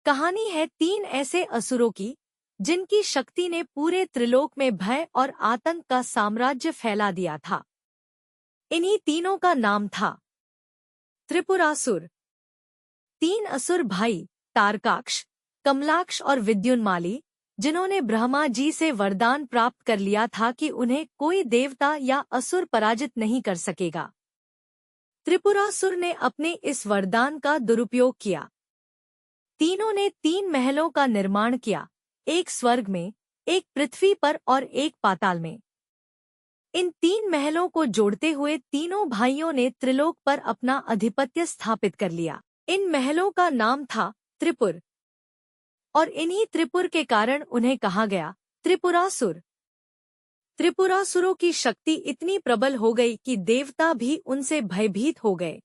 कहानी है तीन ऐसे असुरों की जिनकी शक्ति ने पूरे त्रिलोक में भय और आतंक का साम्राज्य फैला दिया था। इन्हीं तीनों का नाम था त्रिपुरासुर। तीन असुर भाई तारकाक्ष, कमलाक्ष और विद्युन्माली, जिन्होंने ब्रह्मा जी से वरदान प्राप्त कर लिया था कि उन्हें कोई देवता या असुर पराजित नहीं कर सकेगा। त्रिपुरासुर ने अपने इस वरदान का दुरुपयोग किया। तीनों ने 3 महलों का निर्माण किया, एक स्वर्ग में, एक पृथ्वी पर और एक पाताल में। इन 3 महलों को जोड़ते हुए तीनों भाइयों ने त्रिलोक पर अपना आधिपत्य स्थापित कर लिया। इन महलों का नाम था त्रिपुर, और इन्हीं त्रिपुर के कारण उन्हें कहा गया त्रिपुरासुर। त्रिपुरासुरों की शक्ति इतनी प्रबल हो गई कि देवता भी उनसे भयभीत हो गए।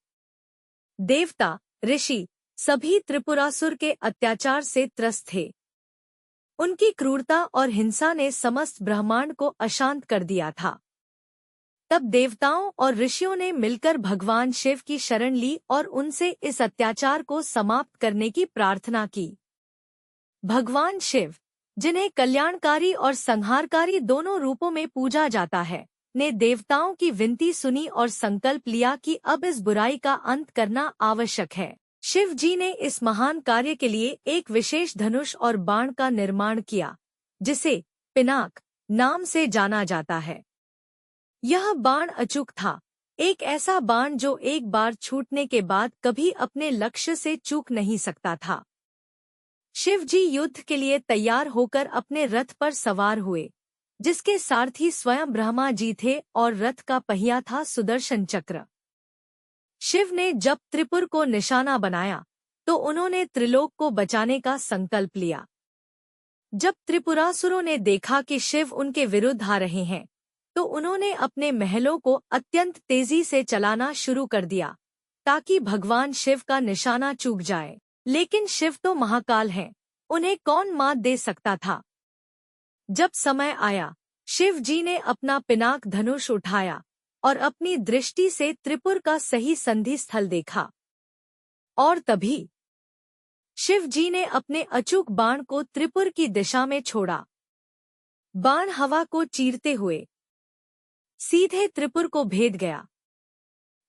देवता, ऋषि सभी त्रिपुरासुर के अत्याचार से त्रस्त थे। उनकी क्रूरता और हिंसा ने समस्त ब्रह्मांड को अशांत कर दिया था। तब देवताओं और ऋषियों ने मिलकर भगवान शिव की शरण ली और उनसे इस अत्याचार को समाप्त करने की प्रार्थना की। भगवान शिव, जिन्हें कल्याणकारी और संहारकारी दोनों रूपों में पूजा जाता है, ने देवताओं की विनती सुनी और संकल्प लिया कि अब इस बुराई का अंत करना आवश्यक है। शिव जी ने इस महान कार्य के लिए एक विशेष धनुष और बाण का निर्माण किया, जिसे पिनाक नाम से जाना जाता है। यह बाण अचूक था, एक ऐसा बाण जो एक बार छूटने के बाद कभी अपने लक्ष्य से चूक नहीं सकता था। शिव जी युद्ध के लिए तैयार होकर अपने रथ पर सवार हुए, जिसके सारथी स्वयं ब्रह्मा जी थे और रथ का पहिया था सुदर्शन चक्र। शिव ने जब त्रिपुर को निशाना बनाया तो उन्होंने त्रिलोक को बचाने का संकल्प लिया। जब त्रिपुरासुरों ने देखा कि शिव उनके विरुद्ध आ रहे हैं, तो उन्होंने अपने महलों को अत्यंत तेजी से चलाना शुरू कर दिया, ताकि भगवान शिव का निशाना चूक जाए। लेकिन शिव तो महाकाल हैं, उन्हें कौन मात दे सकता था। जब समय आया, शिव जी ने अपना पिनाक धनुष उठाया और अपनी दृष्टि से त्रिपुर का सही संधि स्थल देखा। और तभी शिव जी ने अपने अचूक बाण को त्रिपुर की दिशा में छोड़ा। बाण हवा को चीरते हुए सीधे त्रिपुर को भेद गया।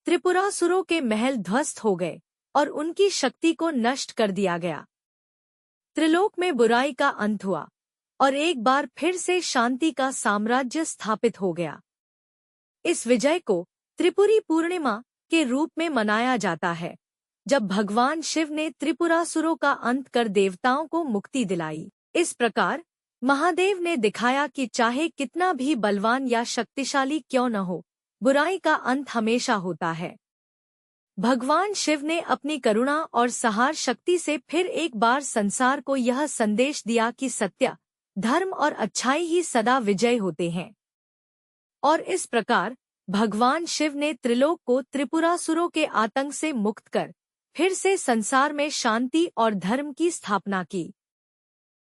त्रिपुरासुरों के महल ध्वस्त हो गए और उनकी शक्ति को नष्ट कर दिया गया। त्रिलोक में बुराई का अंत हुआ और एक बार फिर से शांति का साम्राज्य स्थापित हो गया। इस विजय को त्रिपुरी पूर्णिमा के रूप में मनाया जाता है, जब भगवान शिव ने त्रिपुरासुरों का अंत कर देवताओं को मुक्ति दिलाई। इस प्रकार महादेव ने दिखाया कि चाहे कितना भी बलवान या शक्तिशाली क्यों न हो, बुराई का अंत हमेशा होता है। भगवान शिव ने अपनी करुणा और संहार शक्ति से फिर एक बार संसार को यह संदेश दिया कि सत्य, धर्म और अच्छाई ही सदा विजय होते हैं। और इस प्रकार भगवान शिव ने त्रिलोक को त्रिपुरासुरों के आतंक से मुक्त कर फिर से संसार में शांति और धर्म की स्थापना की।